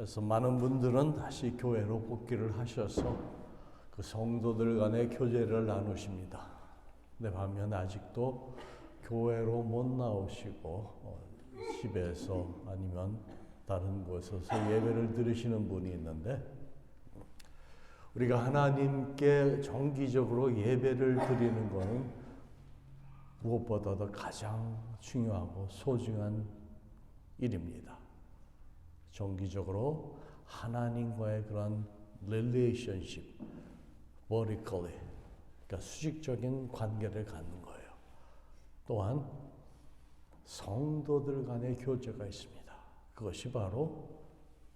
그래서 많은 분들은 다시 교회로 복귀를 하셔서 그 성도들 간의 교제를 나누십니다. 근데 반면 아직도 교회로 못 나오시고 집에서 아니면 다른 곳에서 예배를 드리시는 분이 있는데, 우리가 하나님께 정기적으로 예배를 드리는 것은 무엇보다도 가장 중요하고 소중한 일입니다. 정기적으로 하나님과의 그런 relationship, vertically, 그러니까 수직적인 관계를 갖는 거예요. 또한 성도들 간의 교제가 있습니다. 그것이 바로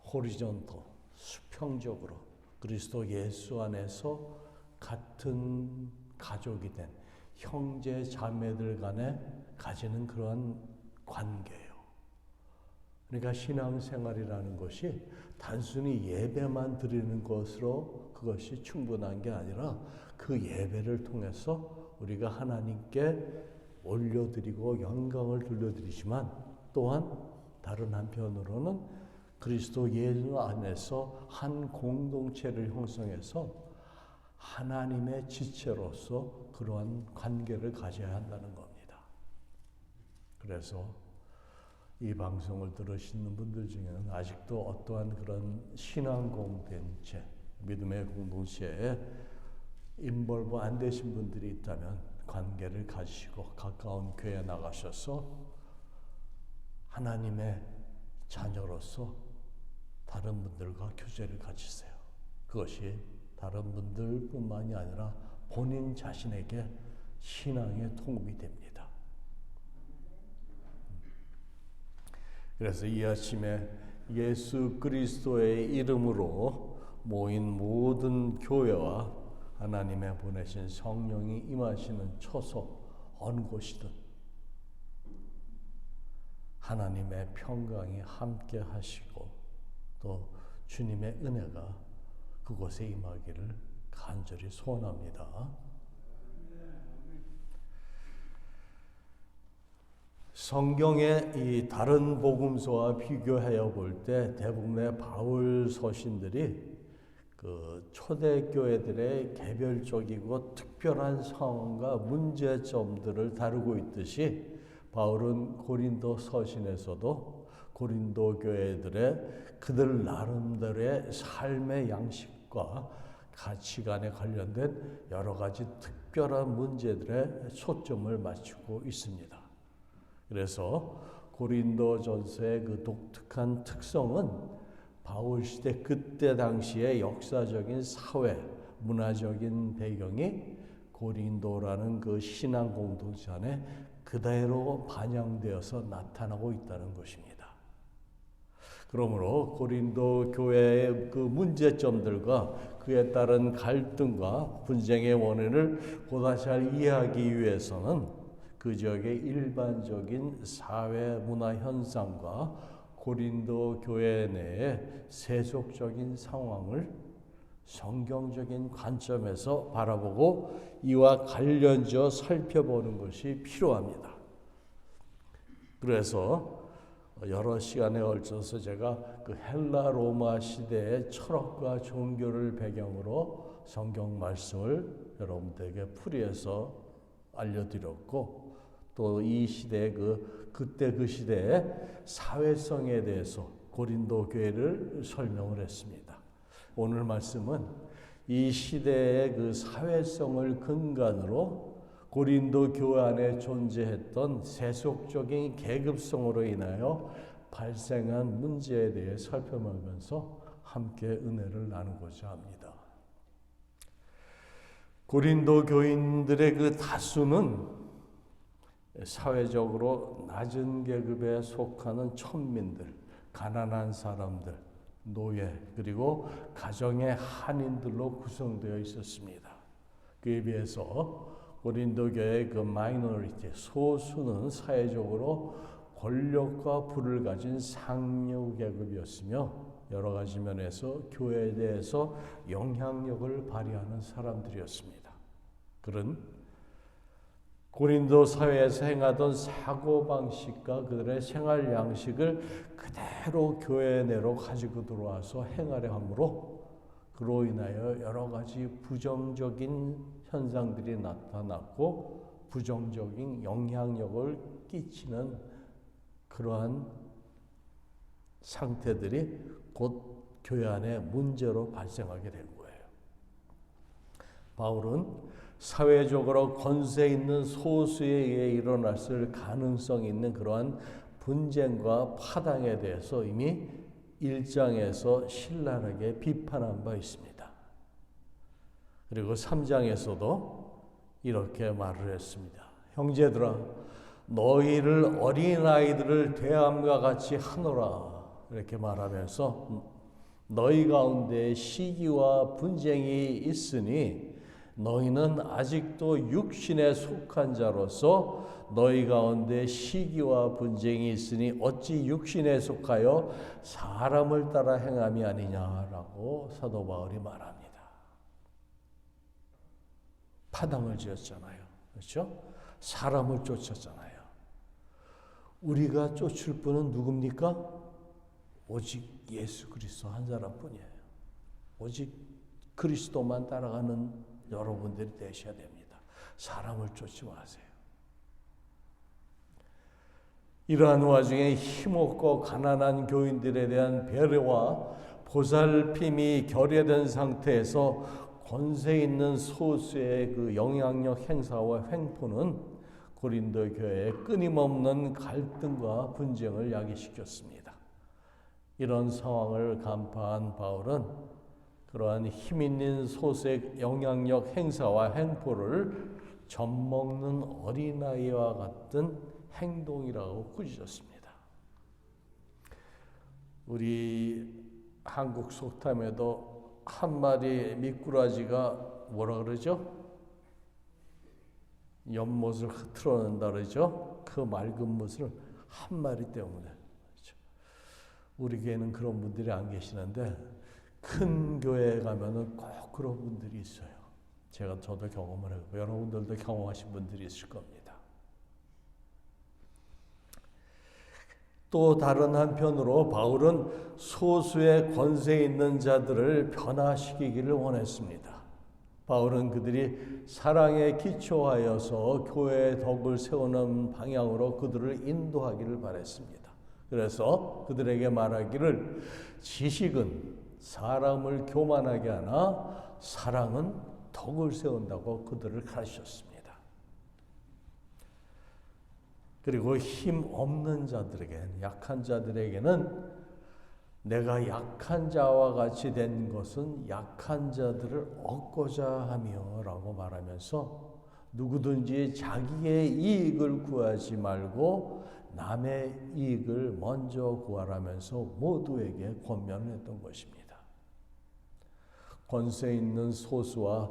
horizontal, 수평적으로 그리스도 예수 안에서 같은 가족이 된 형제 자매들 간에 가지는 그러한 관계예요. 그러니까 신앙생활이라는 것이 단순히 예배만 드리는 것으로 그것이 충분한 게 아니라 그 예배를 통해서 우리가 하나님께 올려드리고 영광을 돌려드리지만, 또한 다른 한편으로는 그리스도 예수 안에서 한 공동체를 형성해서 하나님의 지체로서 그러한 관계를 가져야 한다는 겁니다. 그래서 이 방송을 들으시는 분들 중에는 아직도 어떠한 그런 신앙 공동체, 믿음의 공동체에 인볼브 안 되신 분들이 있다면 관계를 가지시고 가까운 교회에 나가셔서 하나님의 자녀로서 다른 분들과 교제를 가지세요. 그것이 다른 분들뿐만이 아니라 본인 자신에게 신앙의 통합이 됩니다. 그래서 이 아침에 예수 그리스도의 이름으로 모인 모든 교회와 하나님의 보내신 성령이 임하시는 초소 어느 곳이든 하나님의 평강이 함께 하시고 또 주님의 은혜가 그곳에 임하기를 간절히 소원합니다. 성경의 이 다른 복음서와 비교하여 볼 때 대부분의 바울 서신들이 그 초대교회들의 개별적이고 특별한 상황과 문제점들을 다루고 있듯이, 바울은 고린도 서신에서도 고린도 교회들의 그들 나름대로의 삶의 양식과 가치관에 관련된 여러 가지 특별한 문제들에 초점을 맞추고 있습니다. 그래서 고린도전서의 그 독특한 특성은 바울 시대 그때 당시의 역사적인 사회, 문화적인 배경이 고린도라는 그 신앙 공동체 안에 그대로 반영되어서 나타나고 있다는 것입니다. 그러므로 고린도 교회의 그 문제점들과 그에 따른 갈등과 분쟁의 원인을 보다 잘 이해하기 위해서는 그 지역의 일반적인 사회 문화 현상과 고린도 교회 내의 세속적인 상황을 성경적인 관점에서 바라보고 이와 관련지어 살펴보는 것이 필요합니다. 그래서 여러 시간에 걸쳐서 제가 그 헬라 로마 시대의 철학과 종교를 배경으로 성경 말씀을 여러분들에게 풀이해서 알려드렸고, 또 이 시대의 그때 그 시대의 사회성에 대해서 고린도 교회를 설명을 했습니다. 오늘 말씀은 이 시대의 그 사회성을 근간으로 고린도 교회 안에 존재했던 세속적인 계급성으로 인하여 발생한 문제에 대해 살펴보면서 함께 은혜를 나누고자 합니다. 고린도 교인들의 그 다수는 사회적으로 낮은 계급에 속하는 천민들, 가난한 사람들, 노예, 그리고 가정의 한인들로 구성되어 있었습니다. 그에 비해서 고린도 교회의 그 마이너리티, 소수는 사회적으로 권력과 부를 가진 상류 계급이었으며 여러 가지 면에서 교회에 대해서 영향력을 발휘하는 사람들이었습니다. 그런 고린도 사회에서 행하던 사고방식과 그들의 생활 양식을 그대로 교회 내로 가지고 들어와서 행하려 함으로 그로 인하여 여러 가지 부정적인 현상들이 나타났고 부정적인 영향력을 끼치는 그러한 상태들이 곧 교회 안에 문제로 발생하게 된 거예요. 바울은 사회적으로 권세 있는 소수에 의해 일어났을 가능성이 있는 그러한 분쟁과 파당에 대해서 이미 1장에서 신랄하게 비판한 바 있습니다. 그리고 3장에서도 이렇게 말을 했습니다. 형제들아, 너희를 어린아이들을 대함과 같이 하노라. 이렇게 말하면서 너희 가운데 시기와 분쟁이 있으니 너희는 아직도 육신에 속한 자로서 너희 가운데 시기와 분쟁이 있으니 어찌 육신에 속하여 사람을 따라 행함이 아니냐라고 사도 바울이 말합니다. 파당을 지었잖아요. 그렇죠? 사람을 쫓았잖아요. 우리가 쫓을 분은 누굽니까? 오직 예수 그리스도 한 사람뿐이에요. 오직 그리스도만 따라가는 여러분들이 되셔야 됩니다. 사람을 쫓지 마세요. 이러한 와중에 힘없고 가난한 교인들에 대한 배려와 보살핌이 결여된 상태에서 권세 있는 소수의 그 영향력 행사와 횡포는 고린도 교회에 끊임없는 갈등과 분쟁을 야기시켰습니다. 이런 상황을 간파한 바울은 그러한 힘 있는 소수의 영향력 행사와 횡포를 젖먹는 어린아이와 같은 행동이라고 꾸짖었습니다. 우리 한국 속담에도 한 마리 미꾸라지가 뭐라 그러죠? 연못을 흐트러낸다 그러죠? 그 맑은 못을 한 마리 때문에. 그렇죠? 우리 교회는 그런 분들이 안 계시는데 큰 교회에 가면은 꼭 그런 분들이 있어요. 저도 경험을 했고 여러분들도 경험하신 분들이 있을 겁니다. 또 다른 한편으로 바울은 소수의 권세 있는 자들을 변화시키기를 원했습니다. 바울은 그들이 사랑에 기초하여서 교회의 덕을 세우는 방향으로 그들을 인도하기를 바랬습니다. 그래서 그들에게 말하기를 지식은 사람을 교만하게 하나 사랑은 덕을 세운다고 그들을 가르쳤습니다. 그리고 힘 없는 자들에게는, 약한 자들에게는 내가 약한 자와 같이 된 것은 약한 자들을 얻고자 하며 라고 말하면서 누구든지 자기의 이익을 구하지 말고 남의 이익을 먼저 구하라면서 모두에게 권면했던 것입니다. 권세 있는 소수와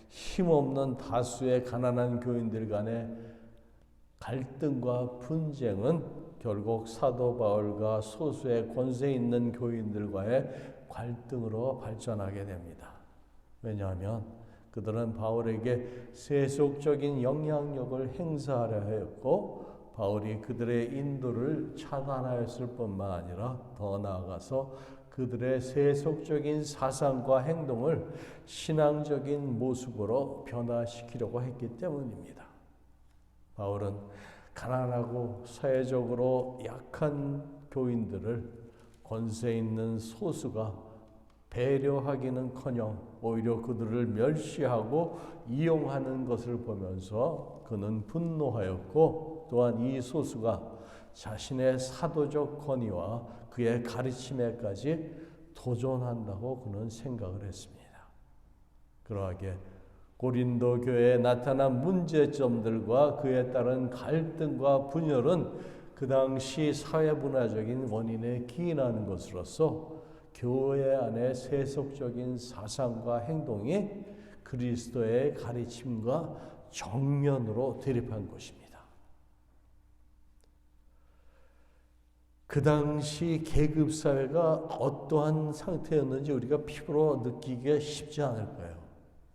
힘없는 다수의 가난한 교인들 간의 갈등과 분쟁은 결국 사도 바울과 소수의 권세 있는 교인들과의 갈등으로 발전하게 됩니다. 왜냐하면 그들은 바울에게 세속적인 영향력을 행사하려 했고 바울이 그들의 인도를 차단하였을 뿐만 아니라 더 나아가서 그들의 세속적인 사상과 행동을 신앙적인 모습으로 변화시키려고 했기 때문입니다. 바울은 가난하고 사회적으로 약한 교인들을 권세 있는 소수가 배려하기는커녕 오히려 그들을 멸시하고 이용하는 것을 보면서 그는 분노하였고 또한 이 소수가 자신의 사도적 권위와 그의 가르침에까지 도전한다고 그는 생각을 했습니다. 그러하게 고린도 교회에 나타난 문제점들과 그에 따른 갈등과 분열은 그 당시 사회문화적인 원인에 기인하는 것으로서 교회 안의 세속적인 사상과 행동이 그리스도의 가르침과 정면으로 대립한 것입니다. 그 당시 계급사회가 어떠한 상태였는지 우리가 피부로 느끼기가 쉽지 않을 거예요.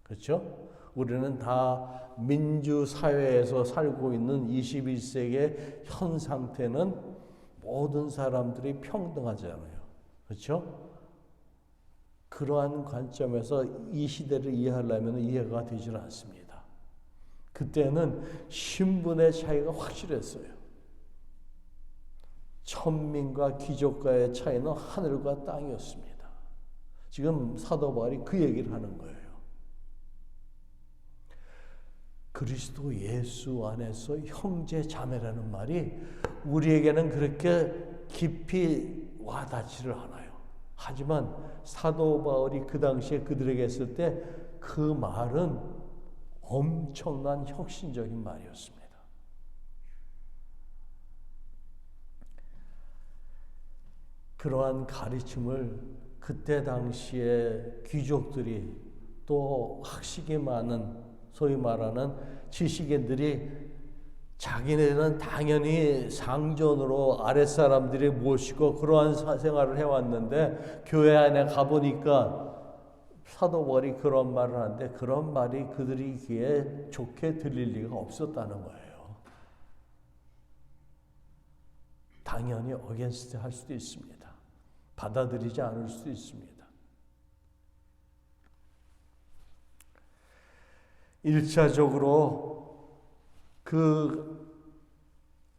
그렇죠? 우리는 다 민주사회에서 살고 있는 21세기의 현 상태는 모든 사람들이 평등하잖아요. 그렇죠? 그러한 관점에서 이 시대를 이해하려면 이해가 되질 않습니다. 그때는 신분의 차이가 확실했어요. 천민과 귀족과의 차이는 하늘과 땅이었습니다. 지금 사도 바울이 그 얘기를 하는 거예요. 그리스도 예수 안에서 형제 자매라는 말이 우리에게는 그렇게 깊이 와닿지를 않아요. 하지만 사도 바울이 그 당시에 그들에게 했을 때 그 말은 엄청난 혁신적인 말이었습니다. 그러한 가르침을 그때 당시에 귀족들이 또 학식이 많은 소위 말하는 지식인들이 자기네는 당연히 상전으로 아랫사람들이 모시고 그러한 생활을 해왔는데 교회 안에 가보니까 사도 바울이 그런 말을 하는데 그런 말이 그들이 귀에 좋게 들릴 리가 없었다는 거예요. 당연히 어게인스트 할 수도 있습니다. 받아들이지 않을 수도 있습니다. 1차적으로 그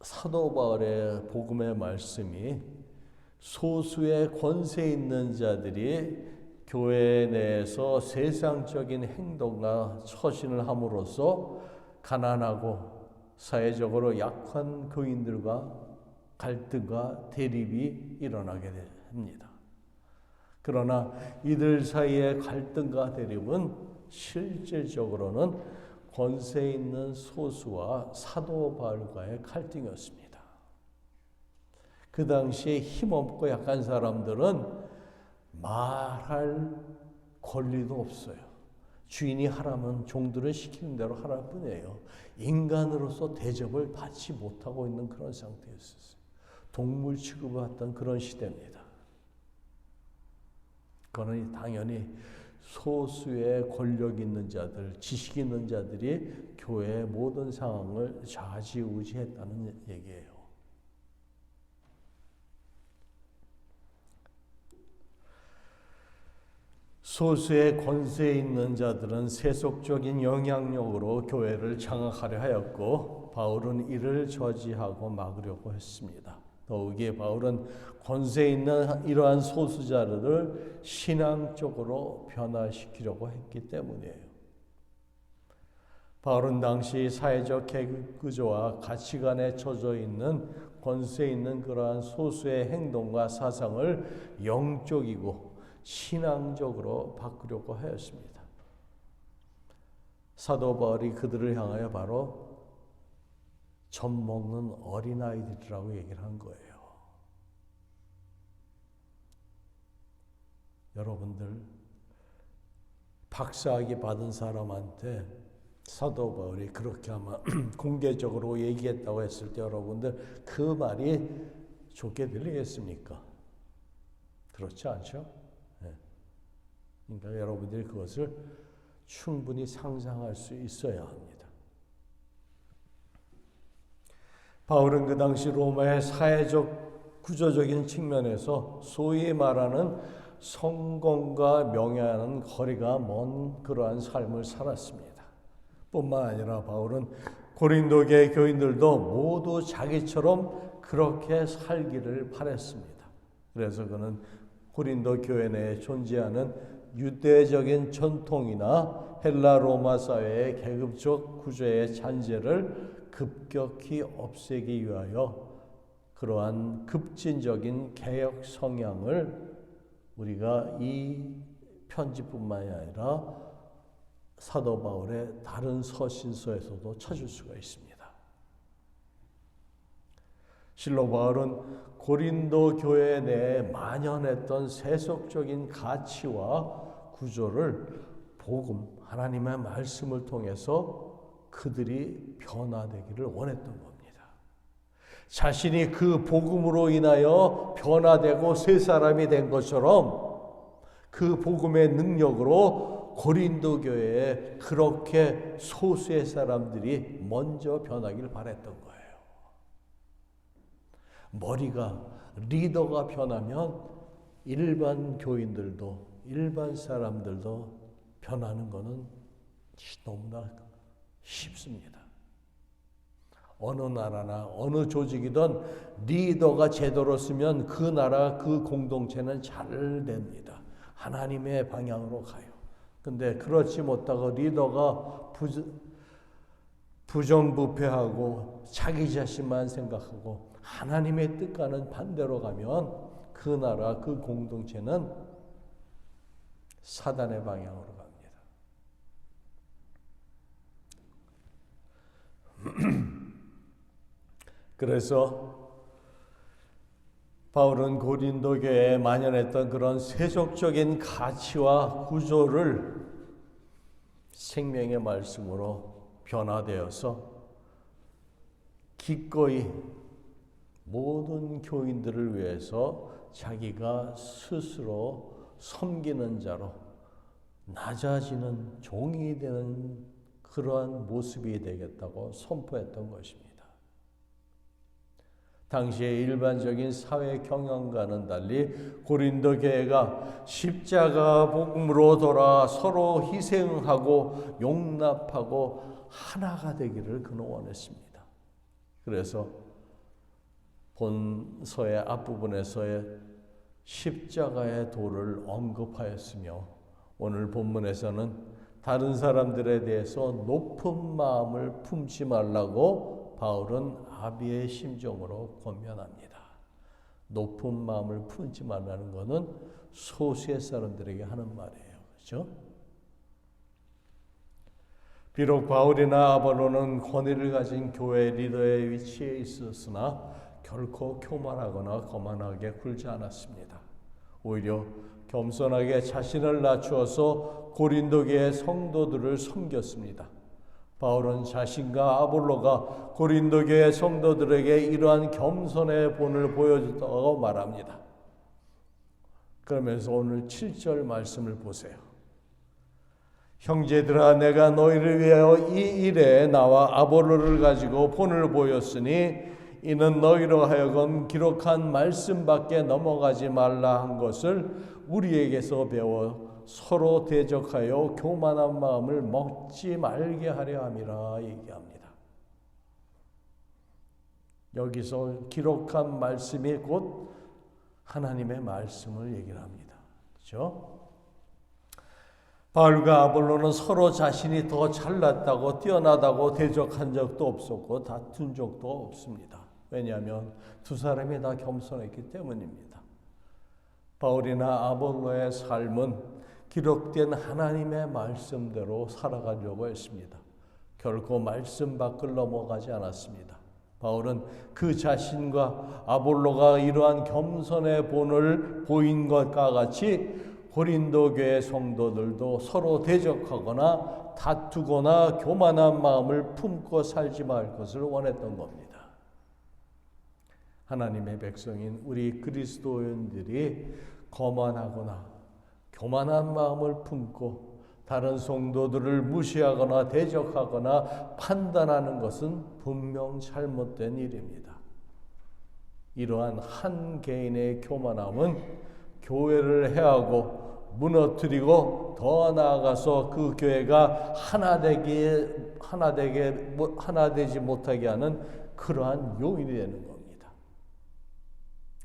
사도 바울의 복음의 말씀이 소수의 권세 있는 자들이 교회 내에서 세상적인 행동과 처신을 함으로써 가난하고 사회적으로 약한 교인들과 갈등과 대립이 일어나게 됩니다. 그러나 이들 사이의 갈등과 대립은 실질적으로는 권세 있는 소수와 사도 바울과의 갈등이었습니다. 그 당시에 힘없고 약한 사람들은 말할 권리도 없어요. 주인이 하라면 종들은 시키는 대로 하라 뿐이에요. 인간으로서 대접을 받지 못하고 있는 그런 상태였어요. 동물 취급을 받던 그런 시대입니다. 그러니 당연히 소수의 권력 있는 자들, 지식 있는 자들이 교회의 모든 상황을 좌지우지했다는 얘기예요. 소수의 권세 있는 자들은 세속적인 영향력으로 교회를 장악하려 하였고 바울은 이를 저지하고 막으려고 했습니다. 더욱이 바울은 권세 있는 이러한 소수자들을 신앙적으로 변화시키려고 했기 때문이에요. 바울은 당시 사회적 계급 구조와 가치관에 젖어 있는 권세 있는 그러한 소수의 행동과 사상을 영적이고 신앙적으로 바꾸려고 하였습니다. 사도 바울이 그들을 향하여 바로 젖 먹는 어린아이들이라고 얘기를 한 거예요. 여러분들 박사학위 받은 사람한테 사도 바울이 그렇게 아마 공개적으로 얘기했다고 했을 때 여러분들 그 말이 좋게 들리겠습니까? 그렇지 않죠? 네. 그러니까 여러분들이 그것을 충분히 상상할 수 있어야 합니다. 바울은 그 당시 로마의 사회적 구조적인 측면에서 소위 말하는 성공과 명예와는 거리가 먼 그러한 삶을 살았습니다. 뿐만 아니라 바울은 고린도계 교인들도 모두 자기처럼 그렇게 살기를 바랬습니다. 그래서 그는 고린도 교회 내에 존재하는 유대적인 전통이나 헬라 로마 사회의 계급적 구조의 잔재를 급격히 없애기 위하여 그러한 급진적인 개혁 성향을 우리가 이 편지뿐만이 아니라 사도 바울의 다른 서신서에서도 찾을 수가 있습니다. 실로 바울은 고린도 교회 내에 만연했던 세속적인 가치와 구조를 복음, 하나님의 말씀을 통해서 그들이 변화되기를 원했던 겁니다. 자신이 그 복음으로 인하여 변화되고 새 사람이 된 것처럼 그 복음의 능력으로 고린도 교회에 그렇게 소수의 사람들이 먼저 변하길 바랬던 거예요. 리더가 변하면 일반 교인들도, 일반 사람들도 변하는 것은 너무나 쉽습니다. 어느 나라나 어느 조직이든 리더가 제대로 쓰면 그 나라, 그 공동체는 잘 됩니다. 하나님의 방향으로 가요. 근데 그렇지 못하고 리더가 부정부패하고 자기 자신만 생각하고 하나님의 뜻과는 반대로 가면 그 나라, 그 공동체는 사단의 방향으로 갑니다. 그래서 바울은 고린도 교회에 만연했던 그런 세속적인 가치와 구조를 생명의 말씀으로 변화되어서 기꺼이 모든 교인들을 위해서 자기가 스스로 섬기는 자로 낮아지는 종이 되는 그러한 모습이 되겠다고 선포했던 것입니다. 당시의 일반적인 사회 경영과는 달리 고린도 교회가 십자가 복음으로 돌아 서로 희생하고 용납하고 하나가 되기를 그는 원했습니다. 그래서 본서의 앞부분에서의 십자가의 도를 언급하였으며 오늘 본문에서는 다른 사람들에 대해서 높은 마음을 품지 말라고 바울은 아비의 심정으로 권면합니다. 높은 마음을 품지 말라는 것은 소수의 사람들에게 하는 말이에요. 그렇죠? 비록 바울이나 아볼로는 권위를 가진 교회 리더의 위치에 있었으나 결코 교만하거나 거만하게 굴지 않았습니다. 오히려 겸손하게 자신을 낮추어서 고린도 교회 성도들을 섬겼습니다. 바울은 자신과 아볼로가 고린도 교회 성도들에게 이러한 겸손의 본을 보여줬다고 말합니다. 그러면서 오늘 7절 말씀을 보세요. 형제들아, 내가 너희를 위하여 이 일에 나와 아볼로를 가지고 본을 보였으니 이는 너희로 하여금 기록한 말씀 밖에 넘어가지 말라 한 것을 우리에게서 배워 서로 대적하여 교만한 마음을 먹지 말게 하려 함이라 얘기합니다. 여기서 기록한 말씀이 곧 하나님의 말씀을 얘기를 합니다. 그렇죠? 바울과 아볼로는 서로 자신이 더 잘났다고 뛰어나다고 대적한 적도 없었고 다툰 적도 없습니다. 왜냐하면 두 사람이 다 겸손했기 때문입니다. 바울이나 아볼로의 삶은 기록된 하나님의 말씀대로 살아가려고 했습니다. 결코 말씀 밖을 넘어가지 않았습니다. 바울은 그 자신과 아볼로가 이러한 겸손의 본을 보인 것과 같이 고린도 교회 성도들도 서로 대적하거나 다투거나 교만한 마음을 품고 살지 말 것을 원했던 겁니다. 하나님의 백성인 우리 그리스도인들이 거만하거나 교만한 마음을 품고 다른 성도들을 무시하거나 대적하거나 판단하는 것은 분명 잘못된 일입니다. 이러한 한 개인의 교만함은 교회를 해하고 무너뜨리고 더 나아가서 그 교회가 하나 되지 못하게 하는 그러한 요인이 되는 겁니다.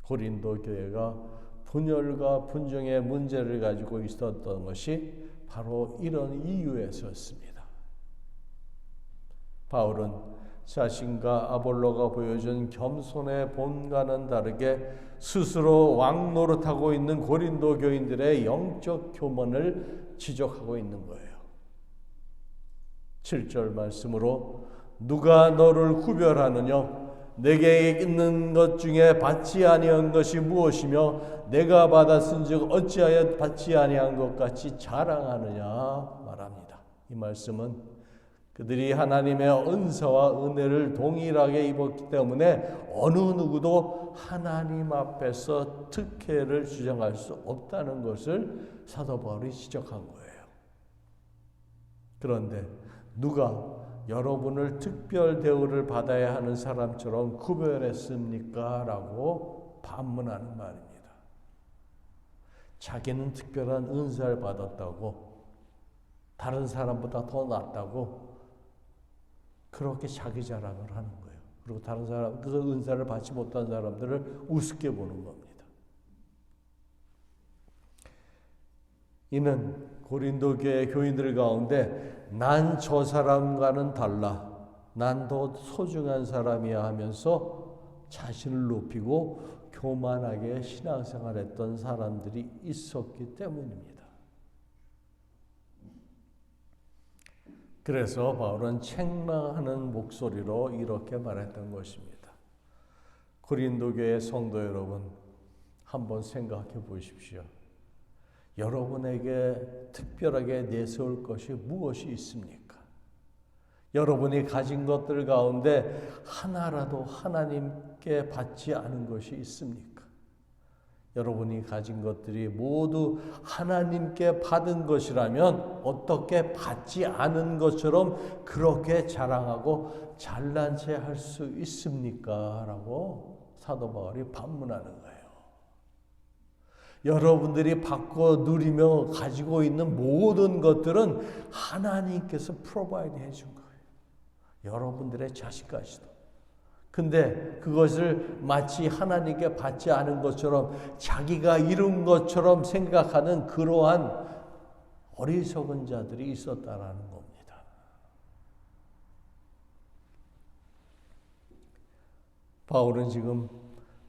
고린도 교회가 분열과 분쟁의 문제를 가지고 있었던 것이 바로 이런 이유에서였습니다. 바울은 자신과 아볼로가 보여준 겸손의 본과는 다르게 스스로 왕노릇하고 있는 고린도 교인들의 영적 교만을 지적하고 있는 거예요. 7절 말씀으로 누가 너를 구별하느냐? 내게 있는 것 중에 받지 아니한 것이 무엇이며 내가 받았은즉 어찌하여 받지 아니한 것 같이 자랑하느냐 말합니다. 이 말씀은 그들이 하나님의 은사와 은혜를 동일하게 입었기 때문에 어느 누구도 하나님 앞에서 특혜를 주장할 수 없다는 것을 사도 바울이 지적한 거예요. 그런데 누가 여러분을 특별 대우를 받아야 하는 사람처럼 구별했습니까? 라고 반문하는 말입니다. 자기는 특별한 은사를 받았다고, 다른 사람보다 더 낫다고 그렇게 자기 자랑을 하는 거예요. 그리고 다른 사람, 그 은사를 받지 못한 사람들을 우습게 보는 겁니다. 이는 고린도 교회 교인들 가운데 난 저 사람과는 달라, 난 더 소중한 사람이야 하면서 자신을 높이고 교만하게 신앙생활했던 사람들이 있었기 때문입니다. 그래서 바울은 책망하는 목소리로 이렇게 말했던 것입니다. 고린도 교회 성도 여러분, 한번 생각해 보십시오. 여러분에게 특별하게 내세울 것이 무엇이 있습니까? 여러분이 가진 것들 가운데 하나라도 하나님께 받지 않은 것이 있습니까? 여러분이 가진 것들이 모두 하나님께 받은 것이라면 어떻게 받지 않은 것처럼 그렇게 자랑하고 잘난 체 할 수 있습니까? 라고 사도 바울이 반문하는 거예요. 여러분들이 받고 누리며 가지고 있는 모든 것들은 하나님께서 프로바이드 해준 거예요. 여러분들의 자식까지도. 근데 그것을 마치 하나님께 받지 않은 것처럼 자기가 이룬 것처럼 생각하는 그러한 어리석은 자들이 있었다라는 겁니다. 바울은 지금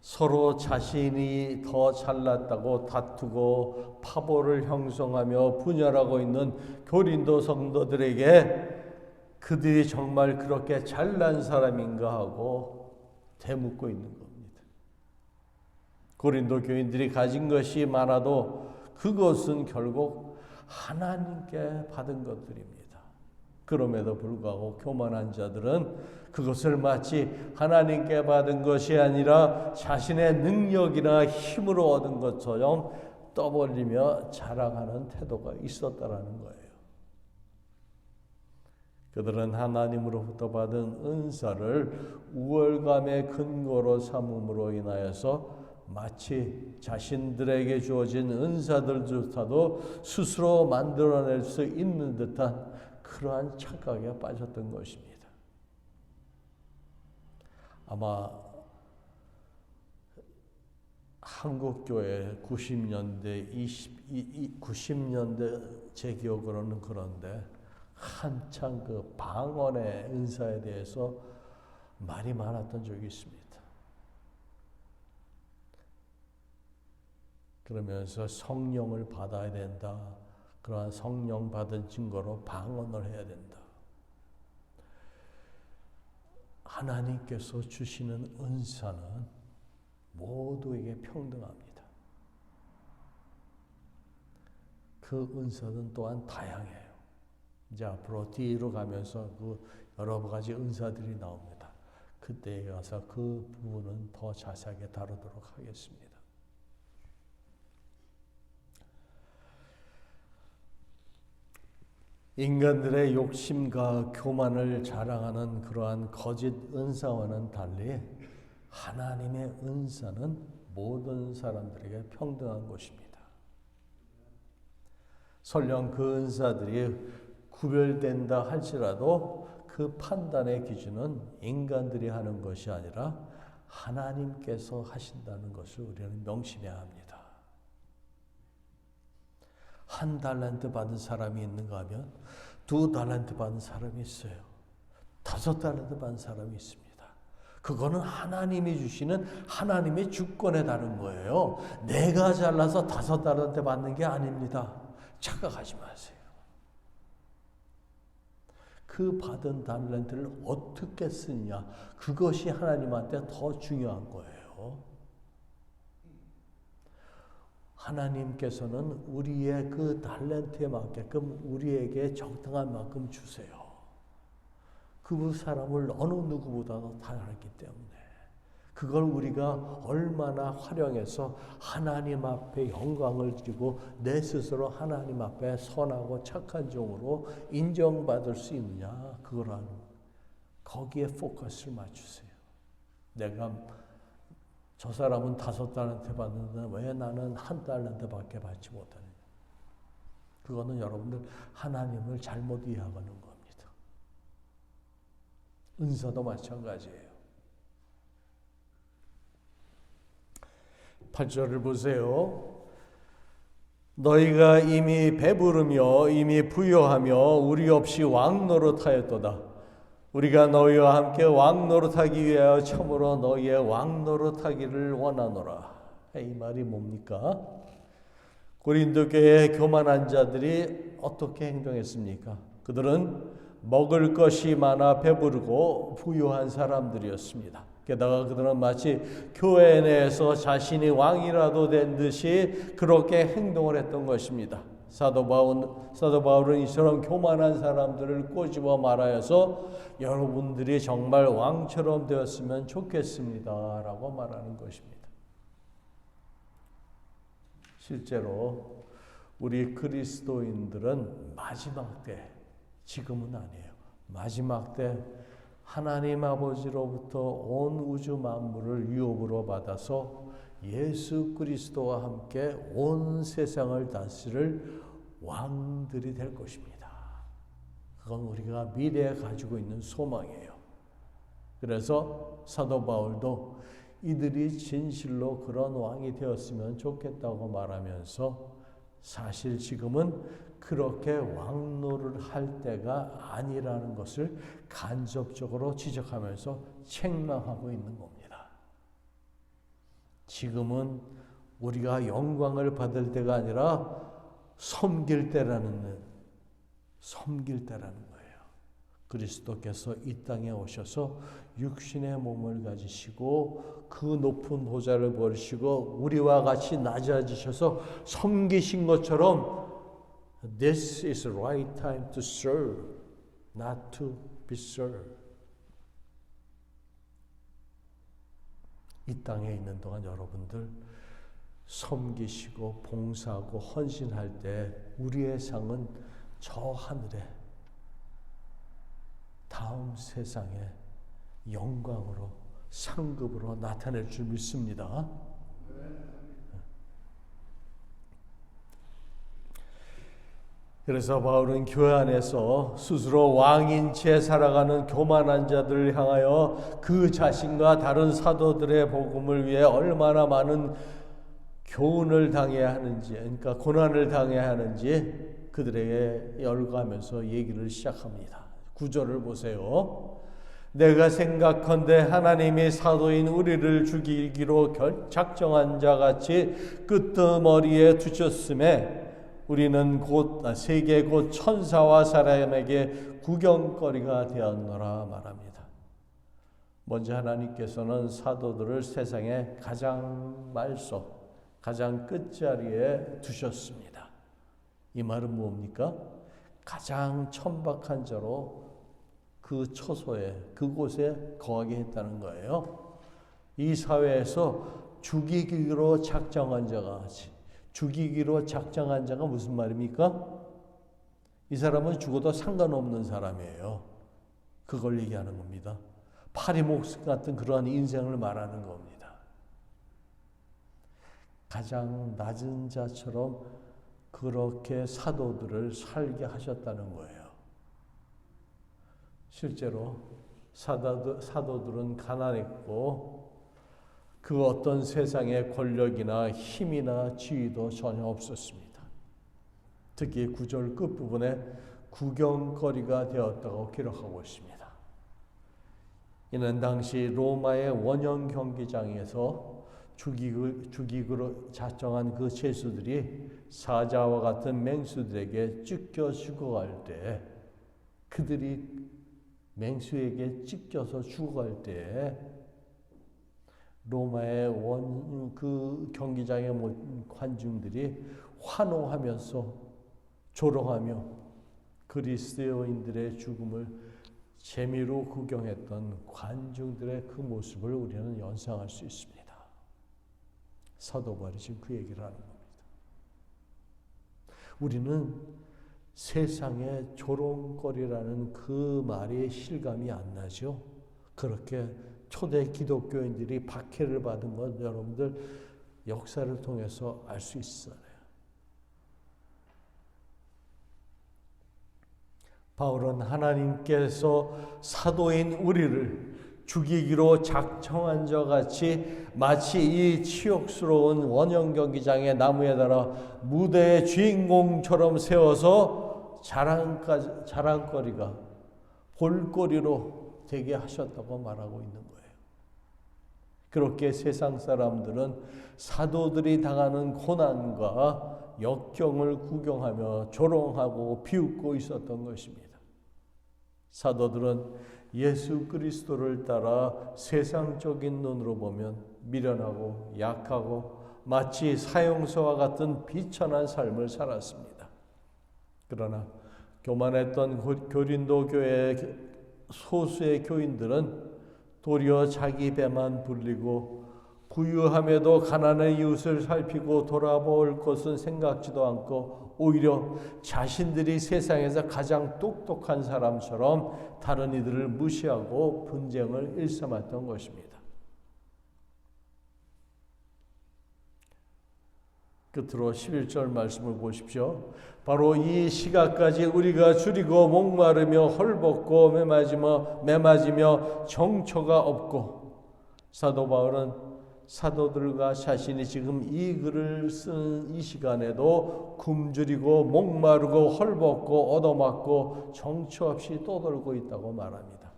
서로 자신이 더 잘났다고 다투고 파벌을 형성하며 분열하고 있는 고린도 성도들에게 그들이 정말 그렇게 잘난 사람인가 하고 되묻고 있는 겁니다. 고린도 교인들이 가진 것이 많아도 그것은 결국 하나님께 받은 것들입니다. 그럼에도 불구하고 교만한 자들은 그것을 마치 하나님께 받은 것이 아니라 자신의 능력이나 힘으로 얻은 것처럼 떠벌리며 자랑하는 태도가 있었다라는 거예요. 그들은 하나님으로부터 받은 은사를 우월감의 근거로 삼음으로 인하여서 마치 자신들에게 주어진 은사들조차도 스스로 만들어낼 수 있는 듯한 그러한 착각에 빠졌던 것입니다. 아마 한국교회 90년대, 90년대 제 기억으로는 그런데 한창 그 방언의 은사에 대해서 말이 많았던 적이 있습니다. 그러면서 성령을 받아야 된다. 그러한 성령 받은 증거로 방언을 해야 된다. 하나님께서 주시는 은사는 모두에게 평등합니다. 그 은사는 또한 다양해요. 이제 앞으로 뒤로 가면서 그 여러 가지 은사들이 나옵니다. 그때에 가서 그 부분은 더 자세하게 다루도록 하겠습니다. 인간들의 욕심과 교만을 자랑하는 그러한 거짓 은사와는 달리 하나님의 은사는 모든 사람들에게 평등한 것입니다. 설령 그 은사들이 구별된다 할지라도 그 판단의 기준은 인간들이 하는 것이 아니라 하나님께서 하신다는 것을 우리는 명심해야 합니다. 한 달란트 받은 사람이 있는가 하면 2달란트 받은 사람이 있어요. 5달란트 받은 사람이 있습니다. 그거는 하나님이 주시는 하나님의 주권에 다른 거예요. 내가 잘나서 5달란트 받는 게 아닙니다. 착각하지 마세요. 그 받은 달란트를 어떻게 쓰느냐, 그것이 하나님한테 더 중요한 거예요. 하나님께서는 우리의 그 달란트에 맞게끔 우리에게 적당한 만큼 주세요. 그 사람을 어느 누구보다도 다 알기 때문에 그걸 우리가 얼마나 활용해서 하나님 앞에 영광을 드리고 내 스스로 하나님 앞에 선하고 착한 종으로 인정받을 수 있느냐, 그거라는 거기에 포커스를 맞추세요. 내가 저 사람은 5달란트 받는데 왜 나는 1달란트밖에 받지 못하느냐. 그거는 여러분들 하나님을 잘못 이해하는 겁니다. 은사도 마찬가지예요. 8절을 보세요. 너희가 이미 배부르며 이미 부요하며 우리 없이 왕노릇하였도다. 우리가 너희와 함께 왕노릇하기 위하여 참으로 너희의 왕노릇하기를 원하노라. 이 말이 뭡니까? 고린도 교회의 교만한 자들이 어떻게 행동했습니까? 그들은 먹을 것이 많아 배부르고 부유한 사람들이었습니다. 게다가 그들은 마치 교회 내에서 자신이 왕이라도 된 듯이 그렇게 행동을 했던 것입니다. 사도 바울은 이처럼 교만한 사람들을 꼬집어 말하여서 여러분들이 정말 왕처럼 되었으면 좋겠습니다 라고 말하는 것입니다. 실제로 우리 그리스도인들은 마지막 때, 지금은 아니에요, 마지막 때 하나님 아버지로부터 온 우주 만물을 유업으로 받아서 예수 그리스도와 함께 온 세상을 다스릴 왕들이 될 것입니다. 그건 우리가 미래에 가지고 있는 소망이에요. 그래서 사도 바울도 이들이 진실로 그런 왕이 되었으면 좋겠다고 말하면서 사실 지금은 그렇게 왕노를 할 때가 아니라는 것을 간접적으로 지적하면서 책망하고 있는 겁니다. 지금은 우리가 영광을 받을 때가 아니라 섬길 때라는 거예요. 그리스도께서 이 땅에 오셔서 육신의 몸을 가지시고 그 높은 보좌를 버리시고 우리와 같이 낮아지셔서 섬기신 것처럼 This is the right time to serve, not to be served. 이 땅에 있는 동안 여러분들 섬기시고 봉사하고 헌신할 때 우리의 상은 저 하늘에 다음 세상에 영광으로 상급으로 나타낼 줄 믿습니다. 그래서 바울은 교회 안에서 스스로 왕인 채 살아가는 교만한 자들을 향하여 그 자신과 다른 사도들의 복음을 위해 얼마나 많은 교훈을 당해야 하는지, 그러니까 고난을 당해야 하는지 그들에게 열거하면서 얘기를 시작합니다. 9절을 보세요. 내가 생각컨대 하나님이 사도인 우리를 죽이기로 작정한 자같이 끄트머리에 두셨음에 우리는 곧 세계 곧 천사와 사람에게 구경거리가 되었노라 말합니다. 먼저 하나님께서는 사도들을 세상의 가장 말소, 가장 끝자리에 두셨습니다. 이 말은 뭡니까? 가장 천박한 자로 그 처소에, 그곳에 거하게 했다는 거예요. 이 사회에서 죽이기로 작정한 자가 죽이기로 작정한 자가 무슨 말입니까? 이 사람은 죽어도 상관없는 사람이에요. 그걸 얘기하는 겁니다. 파리목수 같은 그러한 인생을 말하는 겁니다. 가장 낮은 자처럼 그렇게 사도들을 살게 하셨다는 거예요. 실제로 사도들은 가난했고 그 어떤 세상의 권력이나 힘이나 지위도 전혀 없었습니다. 특히 9절 끝부분에 구경거리가 되었다고 기록하고 있습니다. 이는 당시 로마의 원형 경기장에서 죽이기로 작정한 그 죄수들이 사자와 같은 맹수들에게 찢겨 죽어갈 때, 그들이 맹수에게 찢겨서 죽어갈 때 로마의 그 경기장의 관중들이 환호하면서 조롱하며 그리스도인들의 죽음을 재미로 구경했던 관중들의 그 모습을 우리는 연상할 수 있습니다. 사도 바울이 지금 그 얘기를 하는 겁니다. 우리는 세상의 조롱거리라는 그 말이 실감이 안 나죠. 그렇게 초대 기독교인들이 박해를 받은 것 여러분들 역사를 통해서 알 수 있어요. 바울은 하나님께서 사도인 우리를 죽이기로 작정한 자 같이 마치 이 치욕스러운 원형 경기장의 나무에 달아 무대의 주인공처럼 세워서 자랑거리가 볼거리로 되게 하셨다고 말하고 있는 거예요. 그렇게 세상 사람들은 사도들이 당하는 고난과 역경을 구경하며 조롱하고 비웃고 있었던 것입니다. 사도들은 예수 그리스도를 따라 세상적인 눈으로 보면 미련하고 약하고 마치 사형수와 같은 비천한 삶을 살았습니다. 그러나 교만했던 고린도 교회의 소수의 교인들은 도리어 자기 배만 불리고 부유함에도 가난한 이웃을 살피고 돌아볼 것은 생각지도 않고 오히려 자신들이 세상에서 가장 똑똑한 사람처럼 다른 이들을 무시하고 분쟁을 일삼았던 것입니다. 끝으로 11절 말씀을 보십시오. 바로 이 시각까지 우리가 줄이고 목마르며 헐벗고 매맞으며 정처가 없고, 사도 바울은 사도들과 자신이 지금 이 글을 쓴 이 시간에도 굶주리고 목마르고 헐벗고 얻어맞고 정처 없이 떠돌고 있다고 말합니다.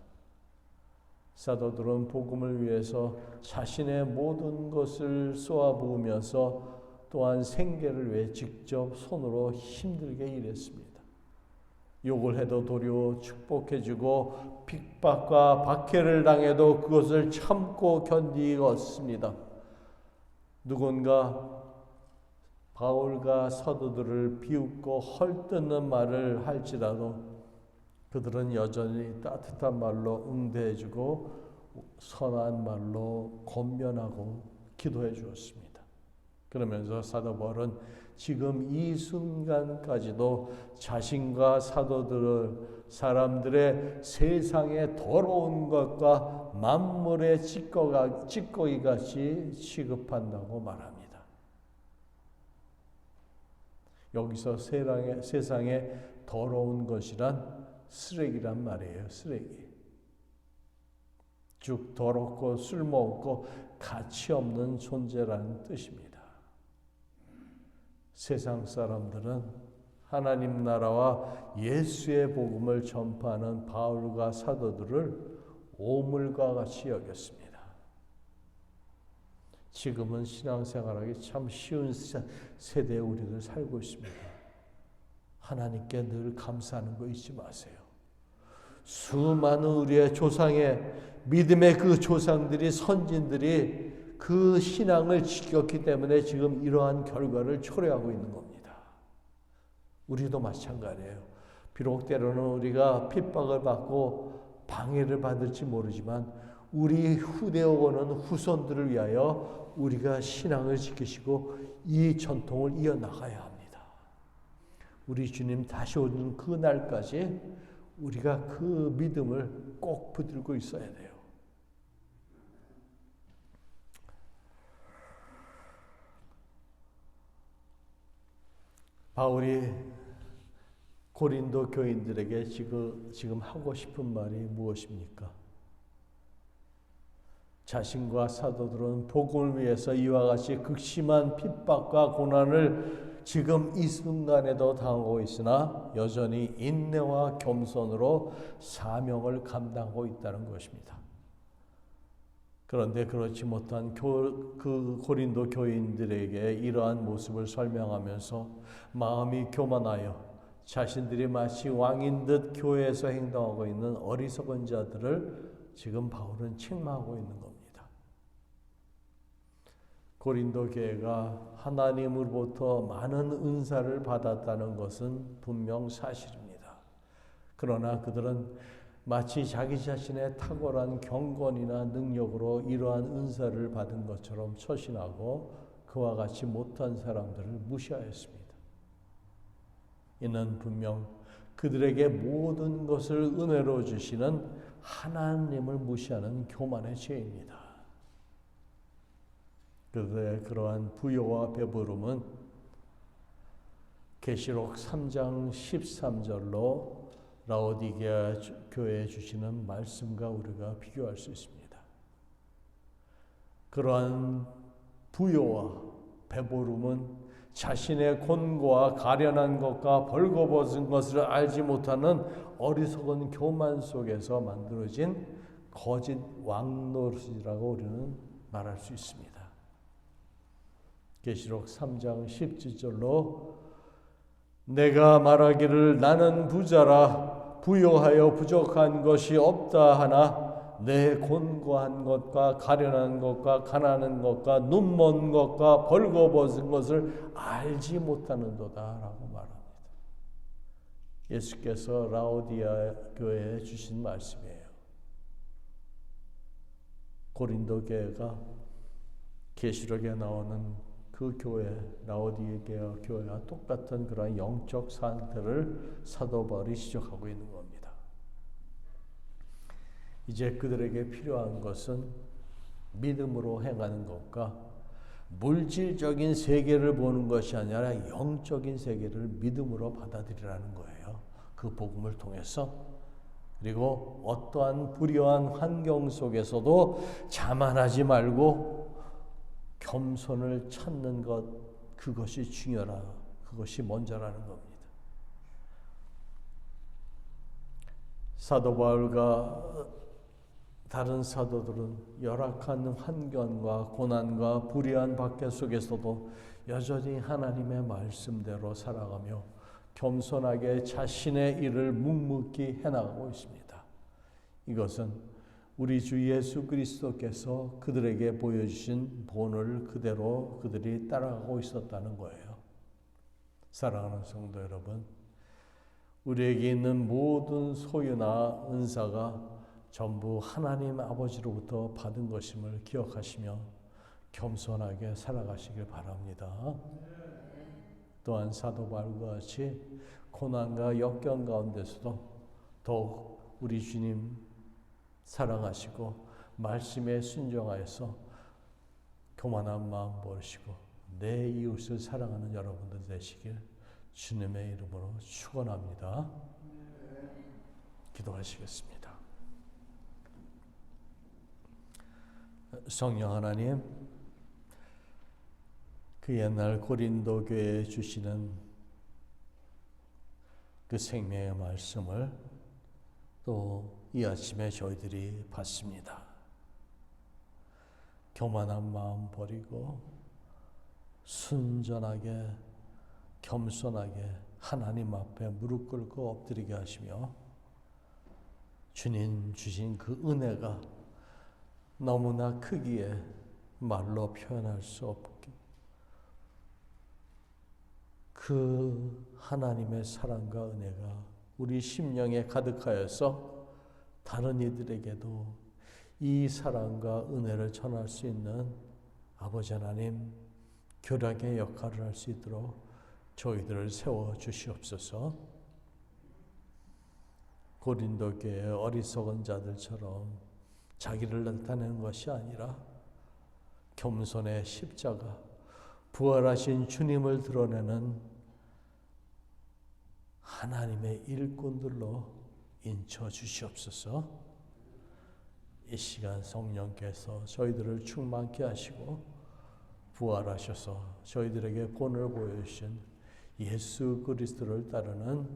사도들은 복음을 위해서 자신의 모든 것을 쏘아부으면서 또한 생계를 위해 직접 손으로 힘들게 일했습니다. 욕을 해도 도리어 축복해주고 핍박과 박해를 당해도 그것을 참고 견디었습니다. 누군가 바울과 사도들을 비웃고 헐뜯는 말을 할지라도 그들은 여전히 따뜻한 말로 응대해주고 선한 말로 권면하고 기도해 주었습니다. 그러면서 사도 바울은 지금 이 순간까지도 자신과 사람들의 세상의 더러운 것과 만물의 찌꺼기같이 취급한다고 말합니다. 여기서 세상의 더러운 것이란 쓰레기란 말이에요. 쓰레기. 즉 더럽고 쓸모없고 가치 없는 존재라는 뜻입니다. 세상 사람들은 하나님 나라와 예수의 복음을 전파하는 바울과 사도들을 오물과 같이 여겼습니다. 지금은 신앙생활하기 참 쉬운 세대에 우리들 살고 있습니다. 하나님께 늘 감사하는 거 잊지 마세요. 수많은 우리의 조상의 믿음의 그 조상들이 선진들이 그 신앙을 지켰기 때문에 지금 이러한 결과를 초래하고 있는 겁니다. 우리도 마찬가지예요. 비록 때로는 우리가 핍박을 받고 방해를 받을지 모르지만 우리 후대오고는 후손들을 위하여 우리가 신앙을 지키시고 이 전통을 이어나가야 합니다. 우리 주님 다시 오는 그 날까지 우리가 그 믿음을 꼭 붙들고 있어야 돼요. 바울이 고린도 교인들에게 지금 하고 싶은 말이 무엇입니까? 자신과 사도들은 복음을 위해서 이와 같이 극심한 핍박과 고난을 지금 이 순간에도 당하고 있으나 여전히 인내와 겸손으로 사명을 감당하고 있다는 것입니다. 그런데 그렇지 못한 그 고린도 교인들에게 이러한 모습을 설명하면서 마음이 교만하여 자신들이 마치 왕인 듯 교회에서 행동하고 있는 어리석은 자들을 지금 바울은 책망하고 있는 겁니다. 고린도 교회가 하나님으로부터 많은 은사를 받았다는 것은 분명 사실입니다. 그러나 그들은 마치 자기 자신의 탁월한 경건이나 능력으로 이러한 은사를 받은 것처럼 처신하고 그와 같이 못한 사람들을 무시하였습니다. 이는 분명 그들에게 모든 것을 은혜로 주시는 하나님을 무시하는 교만의 죄입니다. 그들의 그러한 부요와 배부름은 계시록 3장 13절로 라오디게아 교회에 주시는 말씀과 우리가 비교할 수 있습니다. 그러한 부요와 배부름은 자신의 곤고와 가련한 것과 벌거벗은 것을 알지 못하는 어리석은 교만 속에서 만들어진 거짓 왕노릇이라고 우리는 말할 수 있습니다. 계시록 3장 17절로 내가 말하기를 나는 부자라 부요하여 부족한 것이 없다 하나 내 곤고한 것과 가련한 것과 가난한 것과 눈먼 것과 벌거벗은 것을 알지 못하는도다 라고 말합니다. 예수께서 라오디아 교회에 주신 말씀이에요. 고린도 교회가 계시록에 나오는 그 교회, 라오디게아 교회와 똑같은 그런 영적 상태를 사도 바울이 지적하고 있는 겁니다. 이제 그들에게 필요한 것은 믿음으로 행하는 것과 물질적인 세계를 보는 것이 아니라 영적인 세계를 믿음으로 받아들이라는 거예요. 그 복음을 통해서. 그리고 어떠한 불의한 환경 속에서도 자만하지 말고 겸손을 찾는 것, 그것이 중요하다. 그것이 먼저라는 겁니다. 사도 바울과 다른 사도들은 열악한 환경과 고난과 불의한 박해 속에서도 여전히 하나님의 말씀대로 살아가며 겸손하게 자신의 일을 묵묵히 해나가고 있습니다. 이것은 우리 주 예수 그리스도께서 그들에게 보여주신 본을 그대로 그들이 따라가고 있었다는 거예요. 사랑하는 성도 여러분, 우리에게 있는 모든 소유나 은사가 전부 하나님 아버지로부터 받은 것임을 기억하시며 겸손하게 살아가시길 바랍니다. 또한 사도 바울과 같이 고난과 역경 가운데서도 더욱 우리 주님 사랑하시고 말씀에 순종하여서 교만한 마음 버리시고 내 이웃을 사랑하는 여러분들 되시길 주님의 이름으로 축원합니다. 기도하시겠습니다. 성령 하나님, 그 옛날 고린도 교회에 주시는 그 생명의 말씀을 또 이 아침에 저희들이 받습니다. 교만한 마음 버리고 순전하게 겸손하게 하나님 앞에 무릎 꿇고 엎드리게 하시며 주님 주신 그 은혜가 너무나 크기에 말로 표현할 수 없게 그 하나님의 사랑과 은혜가 우리 심령에 가득하여서 다른 이들에게도 이 사랑과 은혜를 전할 수 있는 아버지 하나님 교량의 역할을 할 수 있도록 저희들을 세워 주시옵소서. 고린도 교회의 어리석은 자들처럼 자기를 나타내는 것이 아니라 겸손의 십자가, 부활하신 주님을 드러내는 하나님의 일꾼들로 인쳐 주시옵소서. 이 시간 성령께서 저희들을 충만케 하시고 부활하셔서 저희들에게 본을 보여주신 예수 그리스도를 따르는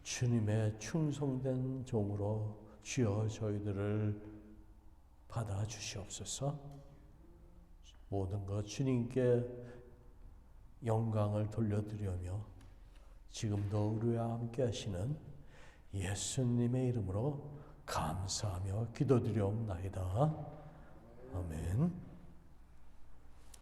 주님의 충성된 종으로 주여 저희들을 받아 주시옵소서. 모든 것 주님께 영광을 돌려드리며 지금도 우리와 함께 하시는 예수님의 이름으로 감사하며 기도드리옵나이다. 아멘.